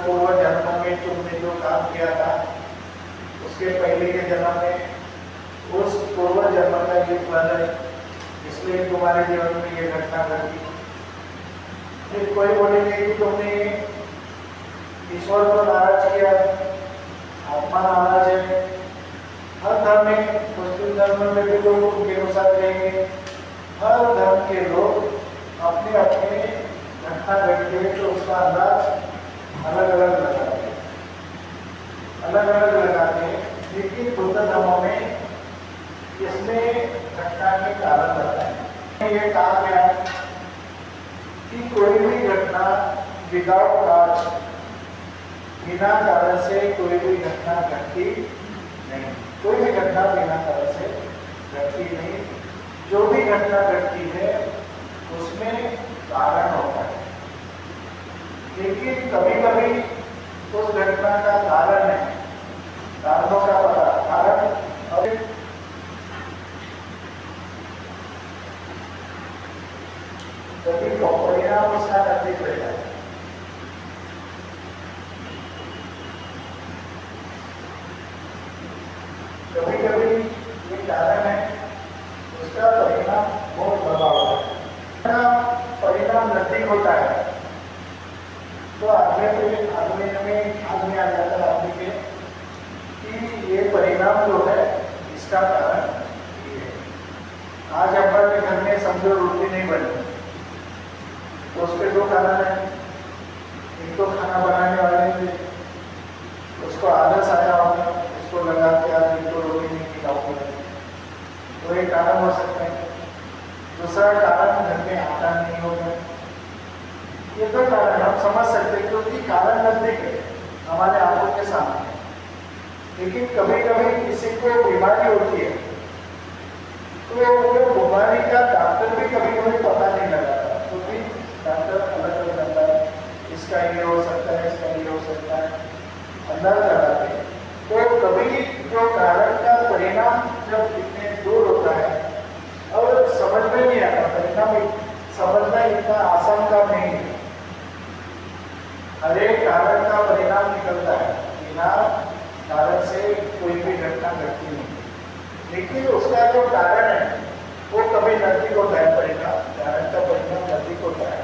पूर्व जन्म में तुमने जो काम किया था उसके पहले के जन्म में उस पूर्व जन्म का ये फल है, इसलिए तुम्हारे जीवन में ये घटना घटी। फिर कोई बोलेंगे कि तुमने ईश्वर को नाराज किया, आत्मा नाराज है। हर धर्म में, मुस्लिम धर्म में भी लोग उनके अनुसार रहेंगे। हर धर्म के लोग अपने अपने घटना घटती है तो उसका अंदाज अलग अलग लगाते हैं, अलग अलग लगाते हैं। लेकिन बुद्ध धर्म में इसमें घटना के कारण बताए। ये कहा गया है कि कोई भी घटना विदाउट काज, बिना कारण से कोई भी घटना घटती नहीं। कोई भी घटना बिना कारण से घटती नहीं। जो भी घटना घटती है उसमें कारण होता है, लेकिन कभी कभी उस घटना का कारण है, कारणों का पता कारण और कभी परिणाम उसका नजदीक रहता है। कभी कभी ये कारण है, उसका परिणाम बहुत बड़ा होता है। परिणाम नजदीक होता है तो आदमी आ जाता है आदमी के कि ये परिणाम जो है इसका कारण ये है। आज हमारे घर में समझो रोटी नहीं बनी तो उसके दो कारण है। एक तो खाना बनाने वाले थे, उसको आलस आया होगा, उसको लगा कि आज इनको रोटी नहीं खिलाऊंगा, तो एक कारण हो सकता है। दूसरा कारण घर में आटा नहीं होगा। ये दो कारण हम समझ सकते हैं क्योंकि कारण नजदीक है, हमारे आंखों के सामने। लेकिन कभी कभी किसी को बीमारी होती है तो वो बीमारी का डॉक्टर भी कभी कभी पता नहीं लगाता, क्योंकि डॉक्टर अलग अलग रहता है, इसका ये हो सकता है, इसका ये हो सकता है, अंदाज लगाते हैं। तो कभी जो कारण का परिणाम जब इतने दूर होता है और समझ में नहीं आता, परिणाम समझना इतना आसान काम नहीं है। हर एक कारण का परिणाम निकलता है, बिना कारण से कोई भी घटना घटती नहीं। लेकिन उसका जो कारण है वो कभी नजदीक होता है, परिणाम कारण का परिणाम नजदीक होता है,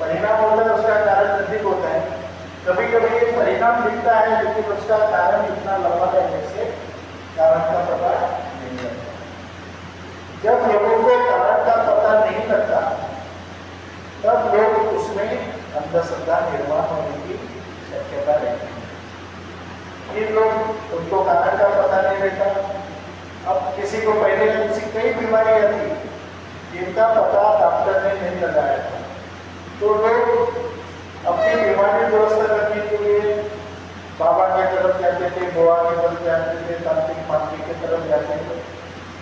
परिणाम होता है उसका कारण नजदीक होता है। कभी कभी ये परिणाम दिखता है लेकिन उसका कारण इतना लंबा रहने से कारण का पता नहीं लगता। जब लोगों को कारण का पता नहीं लगता तब लोग उसमें अंधश्रद्धा निर्माण होने की शक्यता रहती है। इन लोग उनको कारण का पता नहीं रहता। अब किसी को पहले किसी कई बीमारियां थी जिनका पता डॉक्टर ने नहीं लगाया था, तो लोग अपनी बीमारी दुरुस्त करने के लिए बाबा की तरफ जाते थे, बुआ की तरफ जाते थे, तांत्रिक मांत्रिक की तरफ जाते थे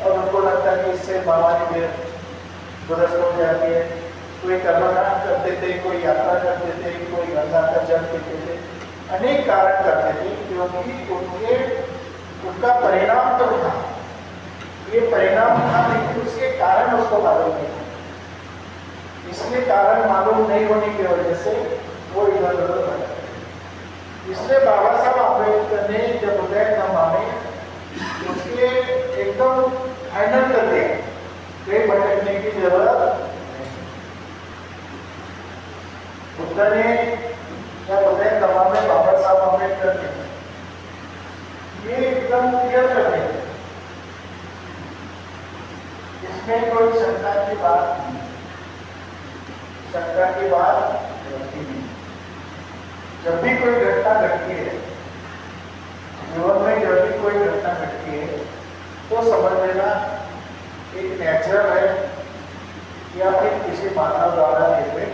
और उनको लगता है कि इससे बीमारी दुरुस्त हो जाती है। कोई कर्मकांड करते थे, कोई यात्रा करते थे, कोई गंगा का जल पीते थे, अनेक कारण करते थे क्योंकि उनका परिणाम तो था, ये परिणाम था लेकिन उसके कारण उसको मालूम नहीं था। इसलिए कारण मालूम नहीं होने की वजह से वो इधर उधर भटकते। इसलिए बाबा साहब आम्बेडकर ने जब उदयनामा में उसके एकदम फाइनल कर दिया, कहीं भटकने की जरूरत नहीं। बुद्ध ने जब उदयनामा में बाबा साहब आम्बेडकर ने ये एकदम क्लियर कर दिया, इसमें कोई शंका की बात नहीं, शंका की बात नहीं। जब भी कोई घटना घटती है जीवन में, जब भी कोई घटना घटती है तो समझ लेना एक नेचुरल है या फिर किसी मानव द्वारा निर्मित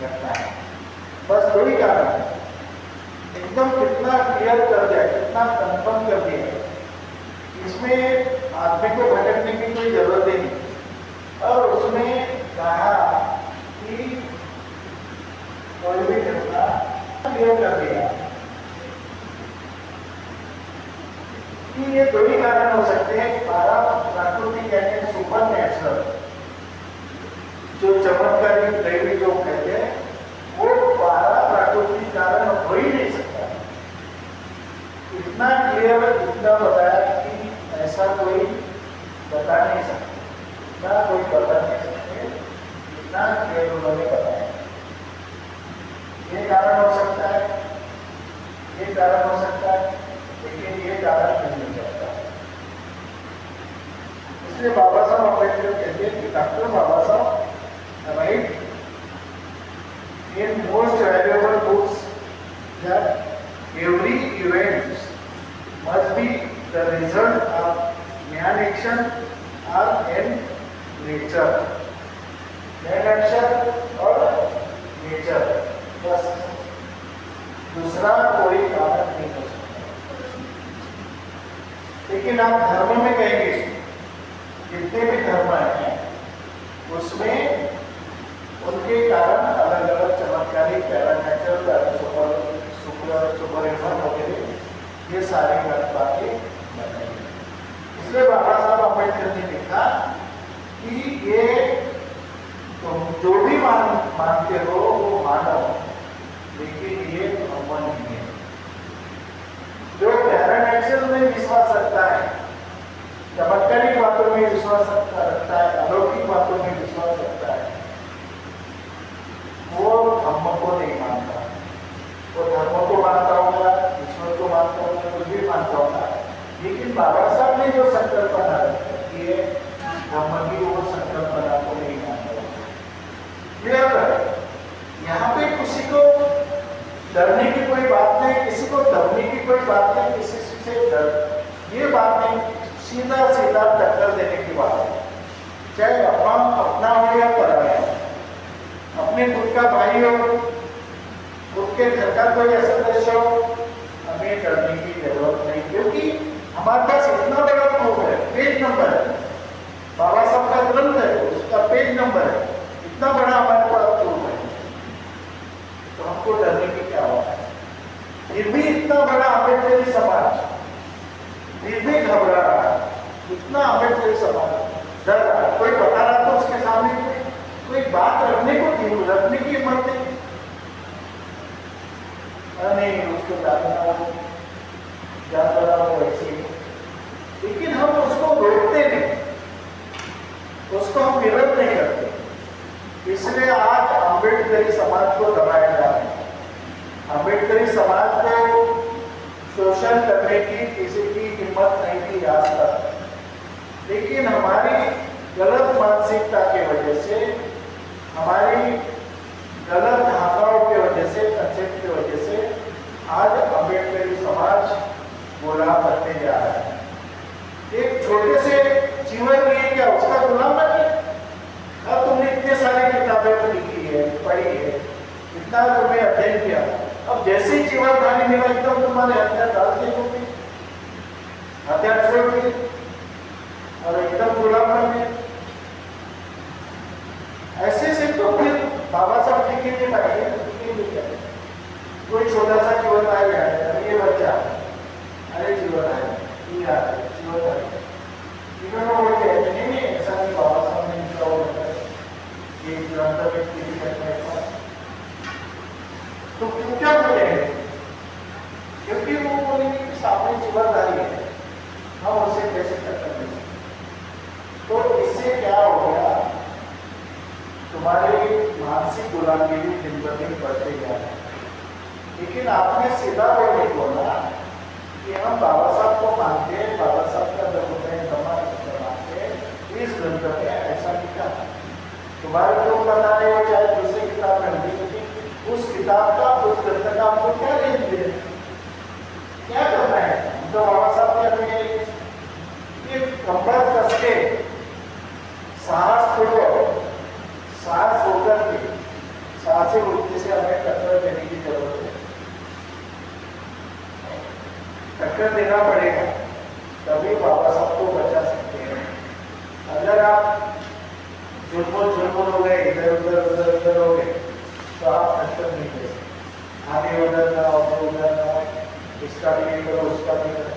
घटना है। बस दो ही कारण है। एकदम कितना क्लियर कर दिया, कितना कंफर्म कर दिया, इसमें आदमी को भटकने की कोई जरूरत ही नहीं। और उसमें कहा कि कोई भी घटना क्लियर कर दिया कि ये दो ही कारण हो सकते हैं, पारा प्राकृतिक यानी सुपर नेचुरल, जो चमत्कारी दैवी जो कहते हैं वो पारा प्राकृतिक कारण हो हो ही नहीं सकता। इतना क्लियर, इतना बताया कि ऐसा कोई बता नहीं सकता, इतना कोई बता नहीं सकते, इतना क्लियर उन्होंने बताया। ये कारण हो सकता है, ये कारण हो सकता है, लेकिन ये कारण नहीं हो सकता। इसलिए बाबा साहब अम्बेडकर कहते हैं कि डॉक्टर बाबा साहब right in most valuable books that every event must be the result of man action or in nature, man action और nature, बस दूसरा कोई कारण नहीं हो सकता। लेकिन आप धर्म में कहेंगे, जितने भी धर्म हैं उसमें उनके कारण अलग अलग चमत्कारी, पैरानेचुरल, सुपर ह्यूमन वगैरह ये सारी गलत बातें बताई। इसलिए बाबा साहब अम्बेडकर ने लिखा कि ये तुम जो भी मानते हो वो मानो, लेकिन ये धर्म नहीं है। जो पैरानेचुरल में विश्वास रखता है, चमत्कारी बातों में विश्वास रखता है, अलौकिक बातों में विश्वास रखता है, वो धर्म को नहीं मानता। वो धर्म को मानता होगा, ईश्वर को मानता होगा, कुछ भी मानता होगा, लेकिन बाबा साहब ने जो संकल्पना रखी है धर्म की, वो संकल्पना को नहीं मानता होगा। यहाँ पे किसी को डरने की कोई बात नहीं, किसी को डरने की कोई बात नहीं, किसी से डर ये बात नहीं, सीधा सीधा टक्कर देने की बात है। चाहे अपना हो या पराया, अपने खुद का भाई हो, खुद के घर का कोई सदस्य हो, हमें डरने की जरूरत नहीं, क्योंकि हमारे पास इतना बड़ा प्रूफ है, पेज नंबर है, बाबा साहब का ग्रंथ है, उसका पेज नंबर है, इतना बड़ा हमारे पास प्रूफ है, तो हमको डरने की क्या बात है। फिर भी इतना बड़ा अम्बेडकरी समाज फिर भी घबरा रहा है, इतना अम्बेडकरी समाज डर रहा है, कोई बता रहा तो उसके सामने कोई बात रखने की हिम्मत नहीं, उसको जाना वो ऐसे, लेकिन हम उसको रोकते नहीं, उसको हम विरोध नहीं करते। इसलिए आज अम्बेडकरी समाज को दबाया जा रहा है। अम्बेडकरी समाज को शोषण करने की किसी की हिम्मत नहीं थी आज तक, लेकिन हमारी गलत मानसिकता की वजह से, हमारी गलत धारणाओं की वजह से, कंसेप्ट की वजह से आज अम्बेडकरी समाज गुलाम बनते जा रहा है। एक छोटे से जीवन लिए क्या उसका गुलाम बने? अब तुमने इतने सारी किताबें लिखी है, पढ़ी है, इतना तुमने अध्ययन किया, अब जैसे ही जीवन खाने मिला एकदम तुम्हारे हथियार डाल के हथियार छोड़ दिए और एकदम गुलाम बन गए। ऐसे से तो फिर बाबा साहब लिखे नहीं पाएंगे। कोई छोटा सा जीवन आ गया, ये बच्चा, अरे जीवन आए, ये आ गया, जीवन आ गया, जीवन में बोलते हैं नहीं, ऐसा नहीं, बाबा साहब ने लिखा होता है, ये ग्रंथ में किसी करता है, तो क्यों क्या बोलेंगे? क्योंकि वो बोलेंगे कि सामने जीवनदारी है, हम उससे कैसे टक्कर देंगे। तो इससे क्या हो गया, तुम्हारी मानसिक गुलामी भी दिन ब दिन बढ़ते जा रहा है। लेकिन आपने सीधा वो नहीं बोला कि हम बाबा साहब को मानते हैं, बाबा साहब का जब होते हैं मानते हैं, इस ग्रंथ में ऐसा लिखा, तुम्हारे को पता नहीं हो, चाहे दूसरी किताब में लिखी, उस किताब का, उस ग्रंथ का आपको क्या लेंगे, क्या करना है? तो बाबा साहब कहते हैं कि कंबल कस के साहस पूर्वक, साहस होकर के, साहसी वृत्ति से हमें टक्कर देने की जरूरत है। टक्कर देना पड़ेगा, तभी बाबा साहब को बचा सकते हैं। अगर आप जुर्म हो गए, इधर उधर हो गए, तो आप टक्कर नहीं दे सकते। आगे उधर ना हो, उधर ना हो, इसका भी करो, उसका भी करो,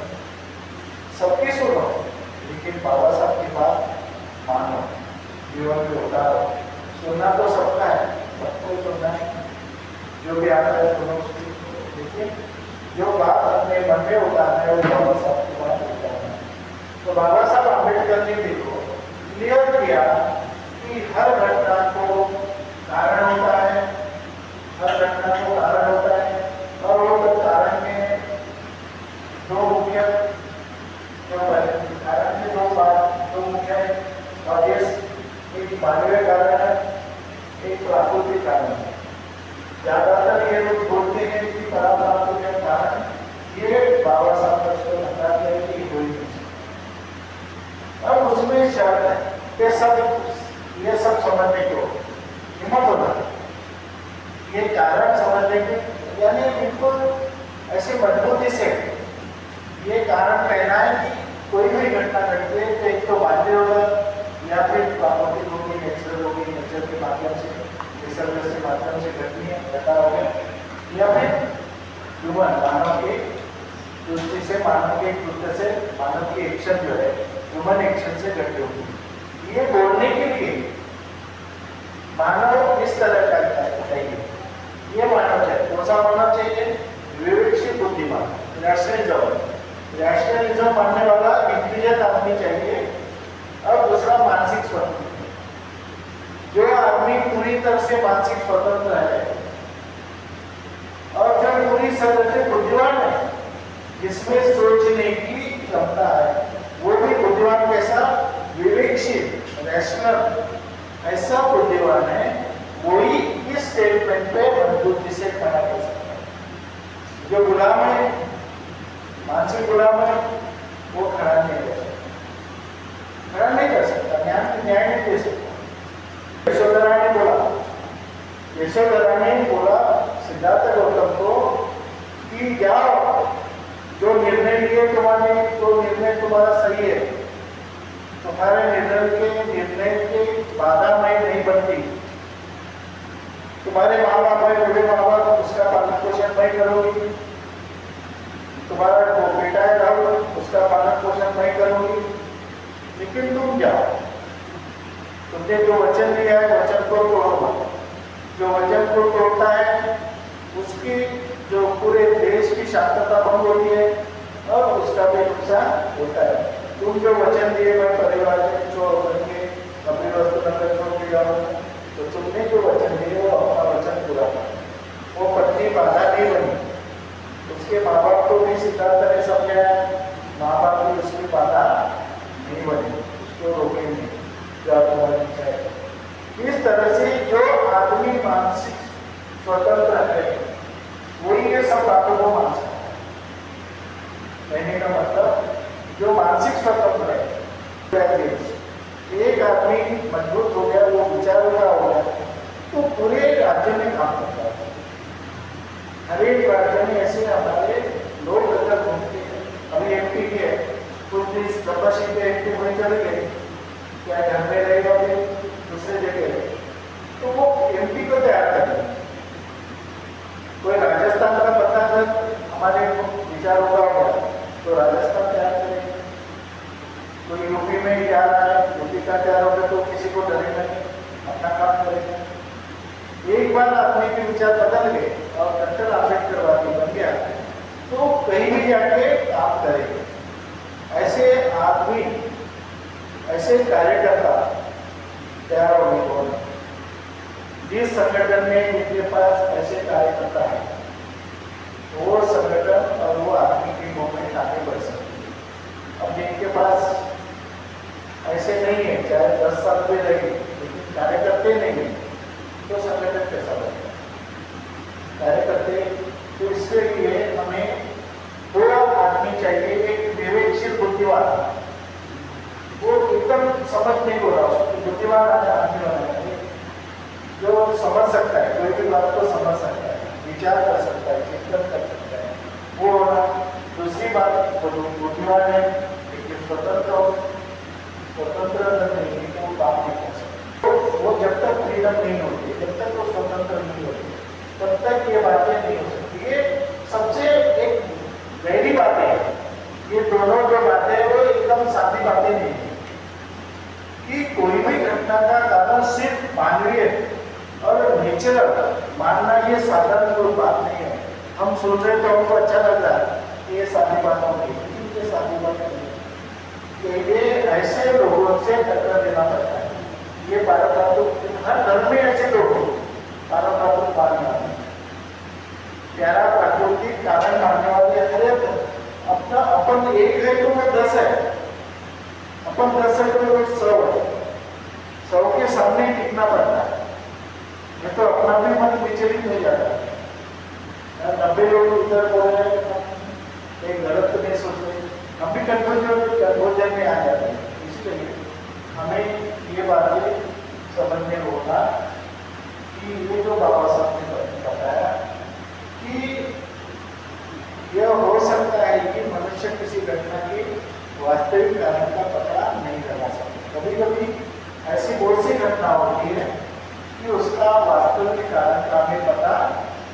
सबकी सुनो, लेकिन बाबा साहब की बात मानो, जीवन में उतारो। सुनना तो सबका है, सबको सुनना है, जो भी आता है सुनो, उसकी में उतारना है वो बाबा साहब के पास उतारना है। तो बाबा साहब आम्बेडकर ने देखो क्लियर किया कि हर घटना को कारण होता है, हर घटना को कारण होता है, और वो कारण में दो मुख्य कारण में दो मुख्य कॉजेस, एक मानवीय कारण है, एक प्राकृतिक कारण है। ज्यादातर ये लोग बोलते हैं कि पराप्राकृतिक कारण, ये बाबा साहब का उसको बता दिया कि हो ही नहीं सकता। अब उसमें शर्त है कि ये सब समझने को हिम्मत होना, ये कारण समझने के यानी बिल्कुल ऐसे मजबूती से ये कारण कहना है कि कोई भी घटना घटती है तो एक तो बाध्य होगा या फिर प्राकृतिक होगी, नेचुरल होगी, नेचर के माध्यम से, निसर्ग के माध्यम से घटनी है, घटा हो गया, या फिर ह्यूमन मानव के दृष्टि से, मानव के कृत्य से, मानव की एक्शन जो है ह्यूमन एक्शन से घटी होगी। ये बोलने के लिए मानव इस तरह का चाहिए, ये मानव चाहिए। कौन सा मानव चाहिए? विवेकशील बुद्धिमान, रैशनलिज्म मानने वाला इंटेलिजेंट आदमी चाहिए। और दूसरा मानसिक स्वतंत्र, जो आदमी पूरी तरह से मानसिक स्वतंत्र है और जो पूरी तरह से बुद्धिमान है, जिसमें सोचने की क्षमता है, वो भी बुद्धिमान कैसा? विवेकशील, रैशनल, ऐसा बुद्धिमान है, वही इस स्टेटमेंट पे मजबूती से खड़ा कर सकता है। जो गुलाम है, मानसिक गुलाम है, वो खड़ा नहीं कर सकता, न्याय नहीं दे सकता। यशोधरा ने बोला सिद्धार्थ गौतम को कि जाओ, जो निर्णय लिए तुम्हारे, तो निर्णय तुम्हारा सही है, तुम्हारे निर्णय के बाधा मैं नहीं बनती। तुम्हारे माँ बाप है, बूढ़े माँ बाप, उसका पालन पोषण मैं करूंगी। तुम्हारा जो बेटा है राहुल, उसका पालन पोषण मैं करूंगी, लेकिन तुम जाओ, तुमने जो वचन दिया है वचन को तोड़ो। जो वचन को तोड़ता है उसकी जो पूरे देश की शांतता भंग होती है और उसका भी नुकसान होता है। तुम जो वचन दिए, मैं परिवार में जो करेंगे, अपनी वस्तु नगर छोड़ के जाऊंगा, तो तुमने जो वचन दिए वो अपना वचन पूरा करो। वो पत्नी बाधा नहीं बनी, उसके माँ बाप को भी सिद्धार्थ ने समझाया, माँ बाप भी उसकी बाधा नहीं बनी, उसको रोके नहीं, इस तरह से जो आदमी मानसिक स्वतंत्र है वही ये सब बातों को मान सकता है। कहने का मतलब जो मानसिक स्वतंत्र है, एक आदमी मजबूत हो गया, वो विचारों का हो गया, तो पूरे राज्य में काम करता है। हर एक राज्य में ऐसे हमारे लोग अगर घूमते हैं, अभी एमपी के कुछ दिन तपस्वी पे एमपी वहीं चले गए, क्या घर में रहेगा दूसरे जगह, तो वो एमपी को तैयार कर दिया। कोई राजस्थान का पता अगर हमारे विचारों का होगा तो राजस्थान तैयार करेगा। कोई यूपी में जा रहा है, यूपी का तैयार होगा तो किसी को डरेगा नहीं, अपना काम करेगा। एक बार आदमी के विचार बदल गए और डॉक्टर आम्बेडकर वादी बन गया तो कहीं भी जाके काम करेगा। ऐसे आदमी, ऐसे कार्यकर्ता तैयार होने को, जिस संगठन में जिनके पास ऐसे कार्यकर्ता है वो संगठन और वो आदमी की मूवमेंट आगे बढ़ सकती है। अब जिनके पास ऐसे नहीं है, चाहे 10 साल में रहे लेकिन कार्यकर्ते नहीं है, तो संगठन कैसा बनेगा? कार्यकर्ते, तो इसके लिए हमें दो आदमी चाहिए। एक विवेकशील बुद्धिमान, वो एकदम समझ नहीं हो रहा, उसको बुद्धिमान आदमी होना चाहिए, जो समझ सकता है, कोई भी बात को समझ सकता है, विचार कर सकता है, चिंतन कर सकता है, वो होना। दूसरी बात, बुद्धिमान है लेकिन स्वतंत्र नहीं, लेकिन वो काम नहीं कर सकता। वो जब तक फ्रीडम नहीं होती, जब तक वो स्वतंत्र नहीं होती, तब तक ये बातें नहीं हो सकती। ये सबसे एक गहरी बातें हैं। ये दोनों जो बातें हैं वो एकदम सादी बातें नहीं है कि कोई भी घटना का कारण सिर्फ मानवीय और नेचुरल मानना ये साधारण कोई बात नहीं है। हम सुन रहे तो हमको अच्छा लग रहा है, ये सारी बातों की, ये सारी बातें कि ये ऐसे लोगों से टक्कर देना पड़ता है। ये पारंपरिक हर धर्म में ऐसे लोग पारंपरिक पालना प्यारा प्राकृतिक कारण मानने वाले अरे अपना अपन एक है तो वो 10 है, अपन 10 है तो वो 100 है, 100 के सामने टिकना पड़ता है, ये तो अपना भी मन विचलित हो जाता है। 90 लोग इधर बोल रहे हैं, एक गलत नहीं सोच रहे, हम भी कंफ्यूजन में आ जाते हैं। इसलिए हमें ये बातें समझने होगा कि ये जो बाबा साहब ने बताया कि यह हो सकता है कि मनुष्य किसी घटना की वास्तविक कारण का पता नहीं लगा सकता। कभी कभी ऐसी बहुत सी घटना होती है कि उसका वास्तविक कारण का हमें पता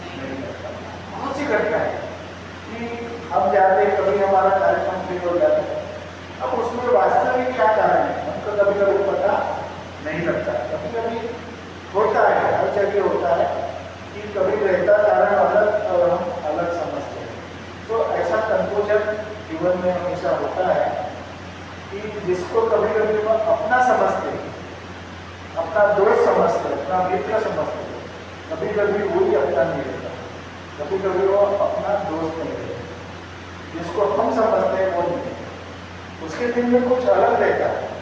नहीं लगता। बहुत सी घटना है कि हम जाते कभी हमारा कार्यक्रम फिर हो जाता है, अब उसमें वास्तविक क्या कारण है हमको कभी कभी पता नहीं लगता। कभी कभी होता है, हर जगह होता है कि कभी रहता कारण अलग और हम अलग समझते हैं। तो ऐसा कंफ्यूजन जीवन में हमेशा होता है कि जिसको कभी कभी हम अपना समझते हैं, अपना दोस्त समझते हैं, अपना मित्र समझते हैं, कभी कभी वही अपना नहीं रहता, कभी कभी वो अपना दोस्त नहीं रहता। जिसको हम समझते हैं वो नहीं, उसके दिल में कुछ अलग रहता है।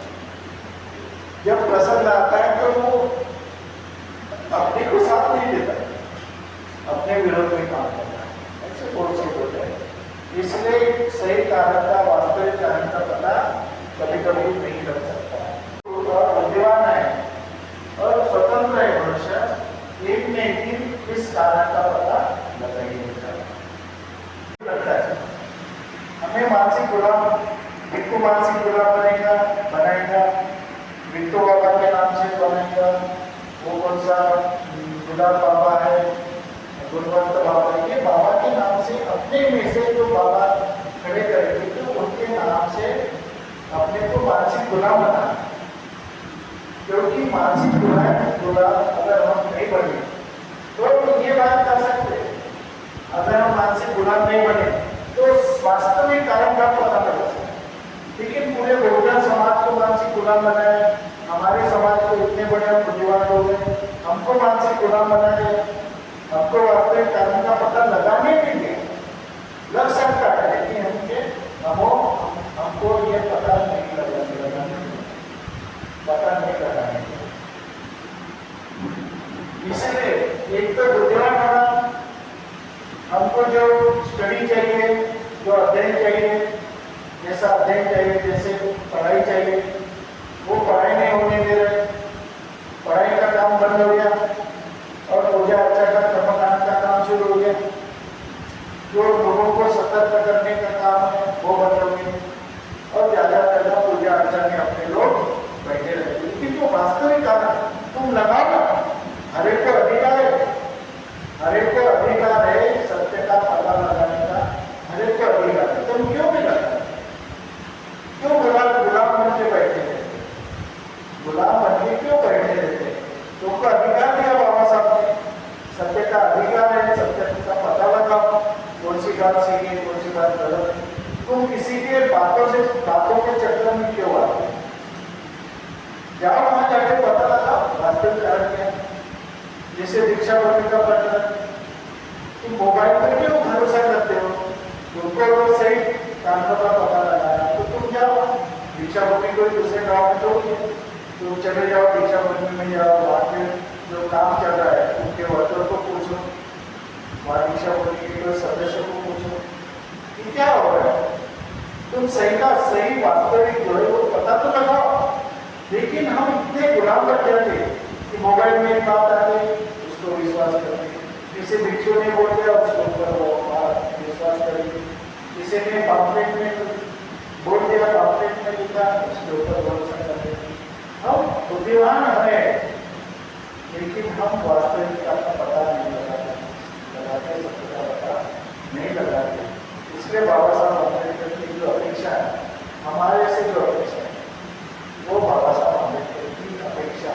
जब प्रसंग आता है तो वो अपने को साथ नहीं देता, अपने विरोध में काम करता है, ऐसे बहुत से होते हैं। इसलिए सही कारण का वास्तविक कारण का पता कभी कभी नहीं लग सकता है। बुद्धिमान है और स्वतंत्र है मनुष्य, एक में एक दिन इस कारण का पता लगा ही नहीं लगता है। हमें मानसिक गुलाम, बिट्टू मानसिक गुलाम बनाएगा, बिट्टू बाबा के नाम से बनाएगा, वो कौन सा गुलाब बाबा है, गुणवंत बाबा, ये बाबा के नाम से अपने में से जो बाबा खड़े करेंगे तो उनके नाम से अपने को मानसिक गुलाम बना। क्योंकि मानसिक गुलाम अगर हम नहीं बने तो ये बात कर सकते हैं, अगर हम मानसिक गुलाम नहीं बने तो वास्तविक कारण का पता लगा सकते। लेकिन पूरे बहुजन समाज को मानसिक गुलाम बनाए, हमारे समाज को इतने बड़े बुद्धिमान लोग हैं, हमको मानसिक गुलाम बनाए, हमको वास्तविक कारण का पता लगाने के लिए लग सकता है, लेकिन हमको ये पता नहीं लगाने, पता नहीं लगाने। इसलिए एक तो बुद्धिमान होना, हमको जो स्टडी चाहिए, जो अध्ययन चाहिए, जैसा अध्ययन चाहिए, जैसे पढ़ाई चाहिए, वो पढ़ाई नहीं होने दे रहे, पढ़ाई का काम बंद हो गया और पूजा अर्चा का कर्मकांड का काम शुरू हो गया। जो लोगों को सतर्क करने का काम है वो बंद हो गया और ज़्यादा पूजा अर्चा में अपने लोग बैठे रहते। लेकिन जो वास्तविक कारण तुम लगाओ ना, हर एक को अधिकार है, हर एक को अधिकार है सत्य का पता लगाने का, हर एक को अधिकार है। तुम क्यों नहीं लगाते? क्यों गुलाम बन के बैठे रहते? गुलाम बन के क्यों बैठे रहते? तुमको अधिकार दिया बाबा साहब ने, सत्य का अधिकार है, सत्य का पता लगाओ, कौन सी बात सही है, कौन सी बात गलत है। तुम किसी के बातों के चक्कर में क्यों आते? जाओ वहां जाके पता लगाओ वास्तविक कारण क्या है। जैसे दीक्षा भूमि का प्रकरण, तुम मोबाइल पर क्यों भरोसा करते हो? तुमको वो सही कारण का पता लगाना तो तुम जाओ दीक्षा भूमि को दूसरे गाँव में तो तुम चले जाओ दीक्षा भूमि में जाओ, वहाँ पे जो काम चल रहा है उनके वर्कर को पूछो, वहाँ दीक्षा भूमि के कोई सदस्य को पूछो कि क्या हो रहा है। तुम सही का सही वास्तविक जो है वो पता तो लगाओ। लेकिन हम इतने गुलाम बन जाते कि मोबाइल में एक बात आ गई उसको विश्वास करते, किसी भिक्षु ने बोल दिया उसके ऊपर वो विश्वास करेंगे, किसी ने पॉम्पलेट में बोल दिया, पॉम्पलेट में लिखा उसके ऊपर भरोसा करते। हम बुद्धिमान है लेकिन हम वास्तविक का पता नहीं लगाते, सत्य का पता नहीं लगाते। इसलिए बाबा साहब अम्बेडकर की जो अपेक्षा है, हमारे से जो अपेक्षा है, वो बाबा साहब अम्बेडकर की अपेक्षा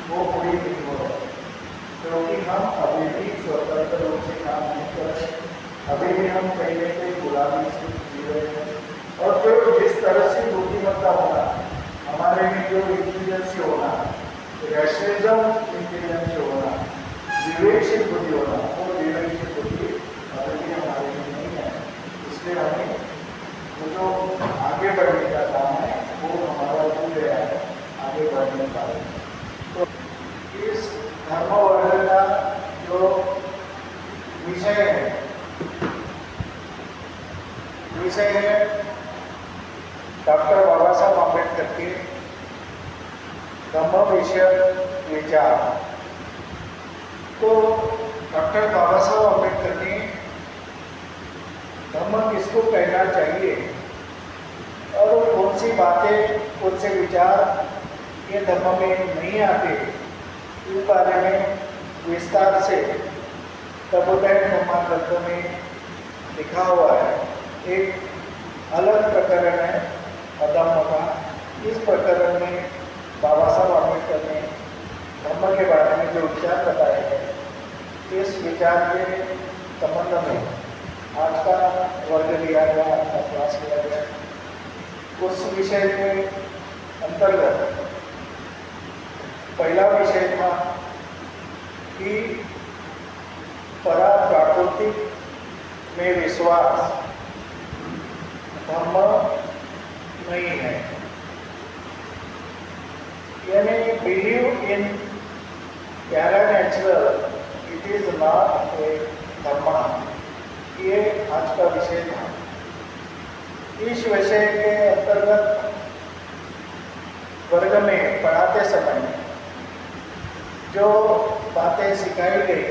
वो पूरी नहीं हो रही, क्योंकि हम अभी भी स्वतंत्र रूप से काम नहीं कर रहे। अभी भी हम पहले से गुलामी से जी रहे हैं। और जो जिस तरह से बुद्धिमत्ता होना, हमारे में जो इंटेलिजेंस होना, रैशनलिज्म इंटेलिजेंस होना, विवेकशील बुद्धि होना, वो विवेकशील बुद्धि अभी भी हमारे में नहीं है। इसलिए हमें वो जो आगे बढ़ने का काम है वो हमारा भूल गया है आगे बढ़ने का। तो इस धर्म वर्ग का जो विषय है डॉक्टर बाबा साहब आम्बेडकर के धम्म विषय विचार। तो डॉक्टर बाबा साहब आम्बेडकर ने धम्म किसको कहना चाहिए और कौन सी बातें, कौन से विचार ये धम्म में नहीं आते, इस बारे में विस्तार से तबोदय धम्मा ग्रंथ में लिखा हुआ है। एक अलग प्रकरण है अधम्म का। इस प्रकरण में बाबा साहब आम्बेडकर ने धम्म के बारे में जो विचार बताए हैं, इस विचार के संबंध में आज का वर्ग लिया गया, आज का क्लास लिया गया। उस विषय के अंतर्गत पहला विषय था कि पराप्राकृतिक में विश्वास धम्म नहीं है, यानी believe in paranormal it is not a Dhamma. ये आज का विषय था। इस विषय के अंतर्गत वर्ग में पढ़ाते समय जो बातें सिखाई गई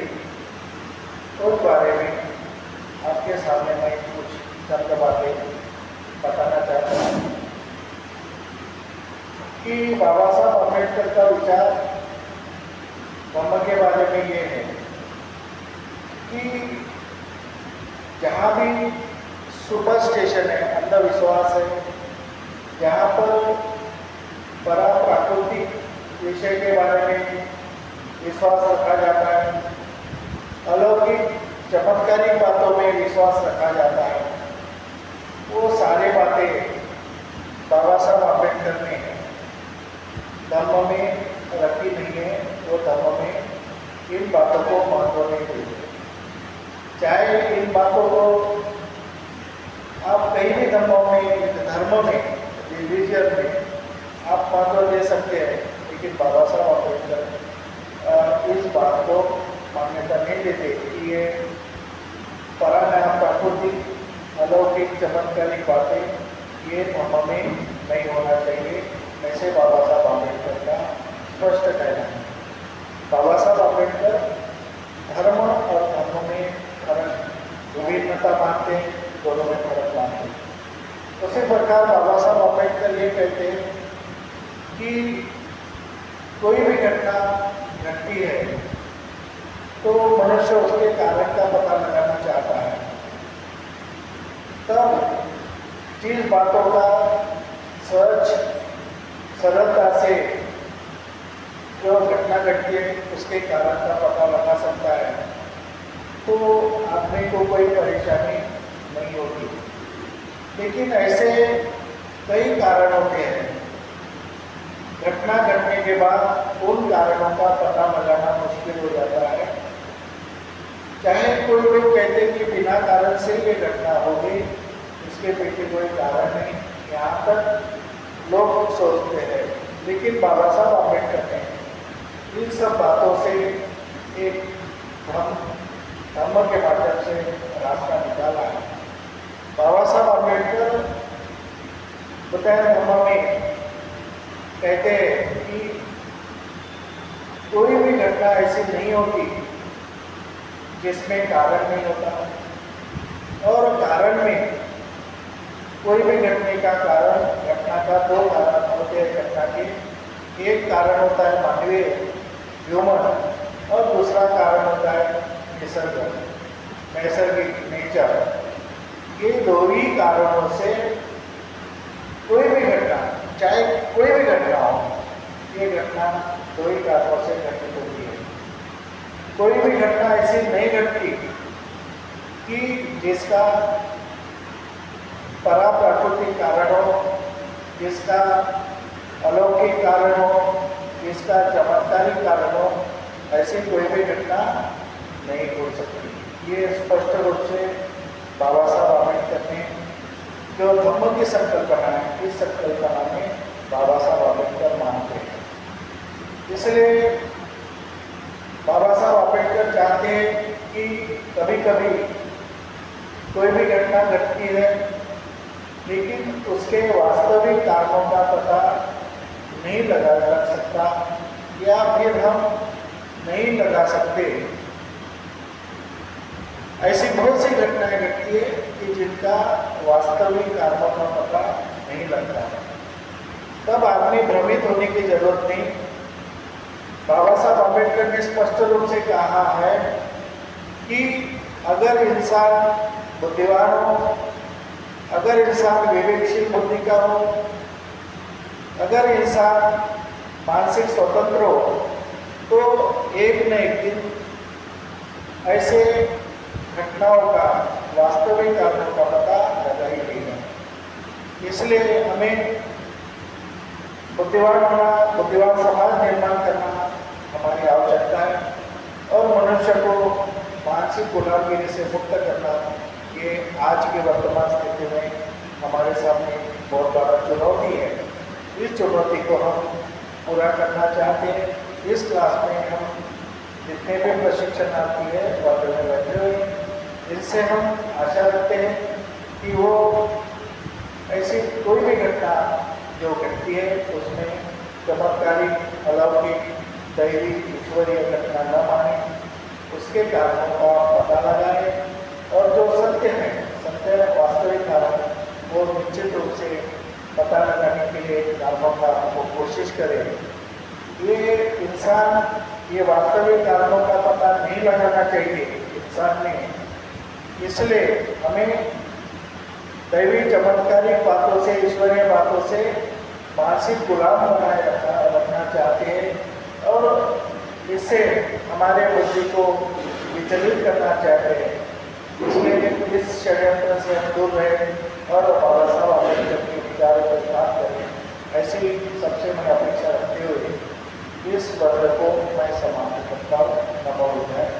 उस बारे में आपके सामने मैं कुछ चंद बातें बताना चाहता हूँ कि बाबा साहब आम्बेडकर का विचार धम्म के बारे में ये है कि जहाँ भी सुपरस्टिशन है, अंधविश्वास है, जहाँ पर पराप्राकृतिक विषय के बारे में विश्वास रखा जाता है, अलौकिक चमत्कारिक बातों में विश्वास रखा जाता है, वो सारी बातें बाबा साहब आम्बेडकर ने धम्म में रखी नहीं है। वो धम्म में इन बातों को महत्व नहीं देते। चाहे इन बातों को आप कहीं भी धर्म में रिलीजियन में आप महत्व दे सकते हैं, लेकिन बाबा साहब आम्बेडकर इस बात को मान्यता नहीं देते कि ये प्राकृतिक अलौकिक चमत्कारिक बातें ये धर्म में नहीं होना चाहिए। ऐसे बाबा साहब आम्बेडकर का स्पष्ट कहना है। बाबा साहब आम्बेडकर धर्म और धर्म में फर्क, विभिन्नता मानते हैं, दोनों में फर्क मानते हैं। उसी प्रकार बाबा साहब आम्बेडकर ये कहते हैं कि कोई भी घटना घटती है तो मनुष्य उसके कारण का पता लगाना चाहता है। तब जिस बातों का सहज सरलता से जो घटना घटती है उसके कारण का पता लगा सकता है, तो आदमी को कोई परेशानी नहीं होती। लेकिन ऐसे कई कारण होते हैं, घटना घटने के बाद उन कारणों का पता लगाना मुश्किल हो जाता है। चाहे कोई लोग कहते हैं कि बिना कारण से ये घटना हो गई, इसके पीछे कोई कारण नहीं, यहाँ तक लोग सोचते हैं। लेकिन बाबा साहब आम्बेडकर ने इन सब बातों से एक धर्म के माध्यम से रास्ता निकाला है। बाबा साहब आम्बेडकर बताया धर्म में कहते हैं कि कोई भी घटना ऐसी नहीं होती जिसमें कारण नहीं होता, और कारण में कोई भी घटने का कारण, घटना का दो कारण होते हैं घटना के। एक कारण होता है मानवीय ह्यूमन, और दूसरा कारण होता है नैसर्गिक नेचर। ये दो ही कारणों से कोई भी घटना, चाहे कोई भी घटना हो, ये घटना दो ही कारणों से घटित होती है। कोई भी घटना ऐसी नहीं घटती कि जिसका पराप्राकृतिक कारण हो, जिसका अलौकिक कारण हो, जिसका चमत्कारिक कारण हो, ऐसी कोई भी घटना नहीं हो सकती। ये स्पष्ट रूप से बाबा साहब आम्बेडकर ने जो धम्म की संकल्पना है, इस संकल्पना में बाबा साहब आम्बेडकर मानते हैं। इसलिए बाबा साहब आम्बेडकर चाहते हैं कि कभी कभी कोई भी घटना घटती है, लेकिन उसके वास्तविक कारणों का पता नहीं लगा सकता, या फिर हम नहीं लगा सकते। ऐसी बहुत सी घटनाएं घटती है कि जिनका वास्तविक कारणों का पता नहीं लगता है। तब आदमी भ्रमित होने की जरूरत नहीं। बाबा साहब आम्बेडकर ने स्पष्ट रूप से कहा है कि अगर इंसान बुद्धिमान हो, अगर इंसान विवेकशील बुद्धि का हो, अगर इंसान मानसिक स्वतंत्र हो, तो एक न एक दिन ऐसे घटनाओं का वास्तविक कारणों का पता लगा ही देगा। इसलिए हमें बुद्धिमान होना, बुद्धिमान समाज निर्माण करना हमारी आवश्यकता है, और मनुष्य को मानसिक गुलामगिरी से मुक्त करना ये आज की वर्तमान स्थिति में हमारे सामने बहुत बड़ा चुनौती है। इस चुनौती को हम पूरा करना चाहते हैं। इस क्लास में हम जितने भी प्रशिक्षणार्थी है वर्ग में बैठे हुए, इनसे हम आशा रखते हैं कि वो ऐसी कोई भी घटना जो घटती है उसमें चमत्कारिक, अलौकिक, दैवी, ईश्वरीय घटना न माने, उसके कारणों का पता लगाए, और जो सत्य है, सत्य वास्तविक कारण, वो निश्चित रूप से पता लगाने के लिए कारणों का वो कोशिश करें। ये इंसान ये वास्तविक कारणों का पता नहीं लगाना चाहिए इंसान ने। इसलिए हमें दैवी चमत्कारिक बातों से, ईश्वरीय बातों से मानसिक गुलाम बनाए रखना चाहते हैं, और इससे हमारे बुद्धि को विचलित करना चाहते हैं। इसलिए इस षड्यंत्र से हम दूर रहें और बाबा साहब आम्बेडकर के विचारों पर काम करें, ऐसी सबसे मैं अपेक्षा रखते हुए इस वर्ग को मैं समाप्त करता हूँ। नमो बुद्धाय।